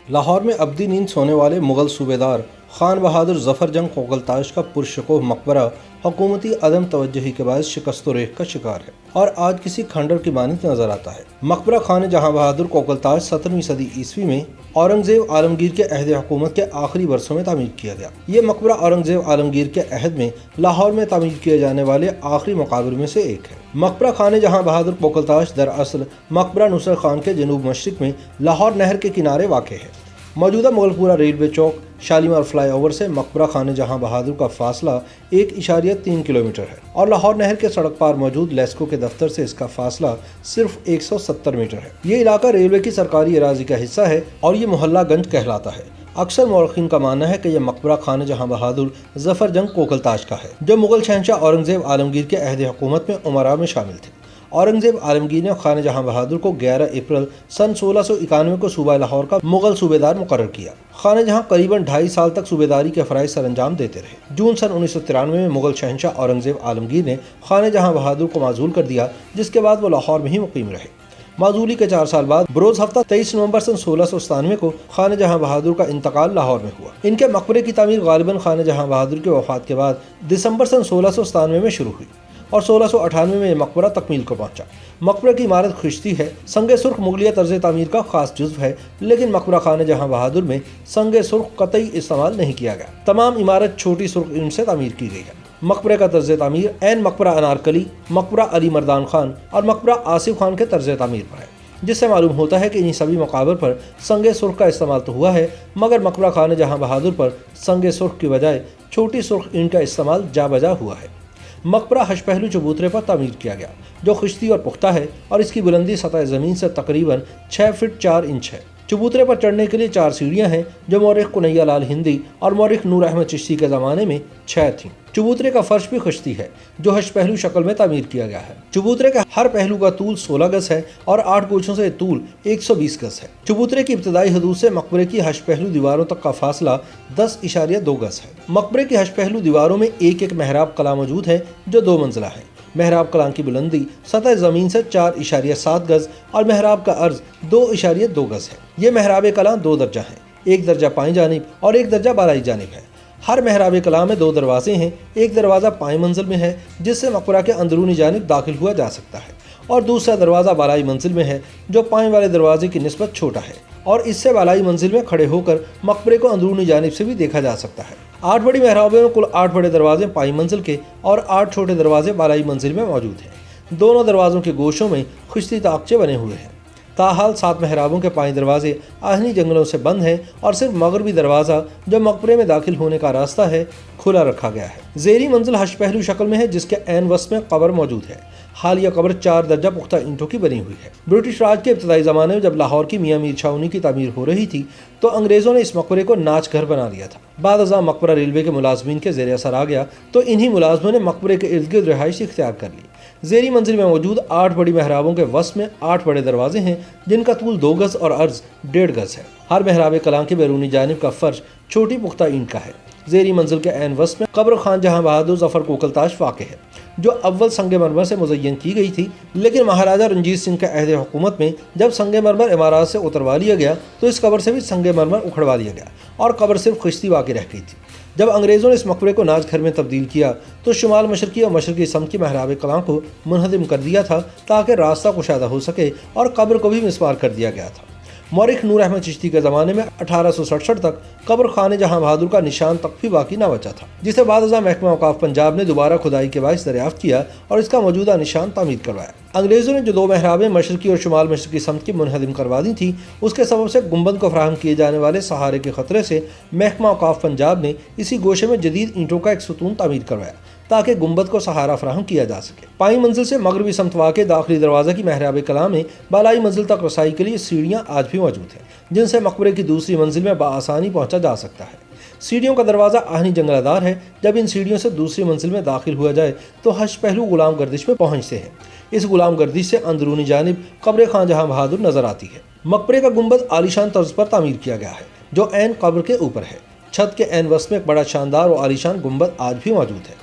لاہور میں ابدی نیند سونے والے مغل صوبیدار خان بہادر ظفر جنگ کوکلتاش کا پرشکوہ مقبرہ حکومتی عدم توجہی کے باعث شکست و ریگ کا شکار ہے اور آج کسی کھنڈر کی مانند نظر آتا ہے۔ مقبرہ خان جہاں بہادر کوکلتاش 17ویں صدی عیسوی میں اورنگزیب عالمگیر کے عہد حکومت کے آخری برسوں میں تعمیر کیا گیا۔ یہ مقبرہ اورنگزیب عالمگیر کے عہد میں لاہور میں تعمیر کیے جانے والے آخری مقابر میں سے ایک ہے۔ مقبرہ خان جہاں بہادر کوکلتاش دراصل مقبرہ نصرت خان کے جنوب مشرق میں لاہور نہر کے کنارے واقع ہے۔ موجودہ مغل پورہ ریلوے چوک شالیمار فلائی اوور سے مقبرہ خان جہاں بہادر کا فاصلہ 1.3 کلومیٹر ہے اور لاہور نہر کے سڑک پار موجود لیسکو کے دفتر سے اس کا فاصلہ صرف 170 میٹر ہے۔ یہ علاقہ ریلوے کی سرکاری اراضی کا حصہ ہے اور یہ محلہ گنج کہلاتا ہے۔ اکثر مورخین کا ماننا ہے کہ یہ مقبرہ خان جہاں بہادر ظفر جنگ کوکلتاش کا ہے، جو مغل شہنشاہ اورنگزیب عالمگیر کے عہد حکومت میں امراء میں شامل تھے۔ اورنگزیب عالمگیر نے خان جہاں بہادر کو 11 اپریل سن 1691 کو صوبہ لاہور کا مغل صوبیدار مقرر کیا۔ خان جہاں قریباً 2.5 سال تک صوبیداری کے فرائض سر انجام دیتے رہے۔ جون سن 1993 میں مغل شہنشاہ اورنگزیب عالمگیر نے خان جہاں بہادر کو معزول کر دیا، جس کے بعد وہ لاہور میں ہی مقیم رہے۔ معزولی کے 4 سال بعد بروز ہفتہ 23 نومبر سن 1697 کو خان جہاں بہادر کا انتقال لاہور میں ہوا۔ ان کے مقبرے کی تعمیر غالباً خان جہاں بہادر کی وفات کے بعد دسمبر سن 1697 میں شروع ہوئی اور 1698 میں یہ مقبرہ تکمیل کو پہنچا۔ مقبرے کی عمارت خشتی ہے، سنگ سرخ مغلیہ طرز تعمیر کا خاص جزو ہے، لیکن مقبرہ خان جہاں بہادر میں سنگ سرخ قطعی استعمال نہیں کیا گیا۔ تمام عمارت چھوٹی سرخ اینٹ سے تعمیر کی گئی ہے۔ مقبرے کا طرز تعمیر عین مقبرہ انارکلی، مقبرہ علی مردان خان اور مقبرہ آصف خان کے طرز تعمیر پر ہے، جس سے معلوم ہوتا ہے کہ انہی سبھی مقابر پر سنگ سرخ کا استعمال تو ہوا ہے، مگر مقبرہ خان جہاں بہادر پر سنگ سرخ کی بجائے چھوٹی سرخ اینٹ کا استعمال جا بجا ہوا ہے۔ مقبرہ ہش پہلو چبوترے پر تعمیر کیا گیا، جو خشتی اور پختہ ہے اور اس کی بلندی سطح زمین سے تقریباً 6 فٹ 4 انچ ہے۔ چبوترے پر چڑھنے کے لیے 4 سیڑھیاں ہیں، جو مورخ کنیا لال ہندی اور مورخ نور احمد چشتی کے زمانے میں 6 تھیں۔ چبوترے کا فرش بھی خشتی ہے، جو ہش پہلو شکل میں تعمیر کیا گیا ہے۔ چبوترے کا ہر پہلو کا طول 16 گز ہے اور 8 گوشوں سے طول 120 گز ہے۔ چبوترے کی ابتدائی حدود سے مقبرے کی ہش پہلو دیواروں تک کا فاصلہ 10.2 گز ہے۔ مقبرے کی ہش پہلو دیواروں میں ایک محراب قلعہ موجود ہے، جو 2 منزلہ ہے۔ محراب کلام کی بلندی سطح زمین سے 4.7 گز اور محراب کا عرض 2.2 گز ہے۔ یہ محراب کلام 2 درجہ ہیں، ایک درجہ پائیں جانب اور ایک درجہ بالائی جانب ہے۔ ہر محراب کلام میں 2 دروازے ہیں، ایک دروازہ پائیں منزل میں ہے جس سے مقبرہ کے اندرونی جانب داخل ہوا جا سکتا ہے، اور دوسرا دروازہ بالائی منزل میں ہے جو پائیں والے دروازے کی نسبت چھوٹا ہے، اور اس سے بالائی منزل میں کھڑے ہو کر مقبرے کو اندرونی جانب سے بھی دیکھا جا سکتا ہے۔ 8 بڑی محرابوں میں کل 8 بڑے دروازے پائیں منزل کے اور 8 چھوٹے دروازے بالائی منزل میں موجود ہیں۔ دونوں دروازوں کے گوشوں میں خشتی طاقچے بنے ہوئے ہیں۔ تاحال 7 محرابوں کے پائیں دروازے آہنی جنگلوں سے بند ہیں اور صرف مغربی دروازہ جو مقبرے میں داخل ہونے کا راستہ ہے کھلا رکھا گیا ہے۔ زیریں منزل ہش پہلو شکل میں ہے، جس کے عین وسط میں قبر موجود ہے۔ حالیہ قبر 4 درجہ پختہ اینٹوں کی بنی ہوئی ہے۔ برٹش راج کے ابتدائی زمانے میں جب لاہور کی میاں میر چھاؤنی کی تعمیر ہو رہی تھی تو انگریزوں نے اس مقبرے کو ناچ گھر بنا دیا تھا۔ بعد ازاں مقبرہ ریلوے کے ملازمین کے زیر اثر آ گیا تو انہی ملازموں نے مقبرے کے ارد گرد رہائش اختیار کر لی۔ زیریں منزل میں موجود 8 بڑی محرابوں کے وسط میں 8 بڑے دروازے ہیں، جن کا طول 2 گز اور عرض 1.5 گز ہے۔ ہر محراب کلام کے بیرونی جانب کا فرش چھوٹی پختہ اینٹ کا ہے۔ زیریں منزل کے عین وسط میں قبر خان جہاں بہادر ظفر کوکلتاش واقع ہے، جو اول سنگ مرمر سے مزین کی گئی تھی، لیکن مہاراجہ رنجیت سنگھ کے عہد حکومت میں جب سنگ مرمر عمارات سے اتروا لیا گیا تو اس قبر سے بھی سنگ مرمر اکھڑوا دیا گیا اور قبر صرف خشتی باقی رہ گئی تھی۔ جب انگریزوں نے اس مقبرے کو ناچ گھر میں تبدیل کیا تو شمال مشرقی اور مشرقی سمت کی محراب کلام کو منہدم کر دیا تھا تاکہ راستہ کشادہ ہو سکے، اور قبر کو بھی مسمار کر دیا گیا تھا۔ مورخ نور احمد چشتی کے زمانے میں 1867 تک قبر خان جہاں بہادر کا نشان تک بھی باقی نہ بچا تھا، جسے بعد ازاں محکمہ اوقاف پنجاب نے دوبارہ کھدائی کے باعث دریافت کیا اور اس کا موجودہ نشان تعمیر کروایا۔ انگریزوں نے جو 2 محرابیں مشرقی اور شمال مشرقی سمت کی منہدم کروا دی تھیں، اس کے سبب سے گنبد کو فراہم کیے جانے والے سہارے کے خطرے سے محکمہ اوقاف پنجاب نے اسی گوشے میں جدید اینٹوں کا ایک ستون تعمیر کروایا تاکہ گنبد کو سہارا فراہم کیا جا سکے۔ پائیں منزل سے مغربی سمت واقع داخلی دروازہ کی محراب کلام میں بالائی منزل تک رسائی کے لیے سیڑھیاں آج بھی موجود ہیں، جن سے مقبرے کی دوسری منزل میں بآسانی پہنچا جا سکتا ہے۔ سیڑھیوں کا دروازہ آہنی جنگلہ دار ہے۔ جب ان سیڑھیوں سے دوسری منزل میں داخل ہوا جائے تو ہش پہلو غلام گردش میں پہنچتے ہیں۔ اس غلام گردش سے اندرونی جانب قبر خان جہاں بہادر نظر آتی ہے۔ مقبرے کا گنبد عالیشان طرز پر تعمیر کیا گیا ہے، جو عین قبر کے اوپر ہے۔ چھت کے عین وسط میں ایک بڑا شاندار اور عالیشان گنبد آج بھی موجود ہے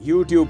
YouTube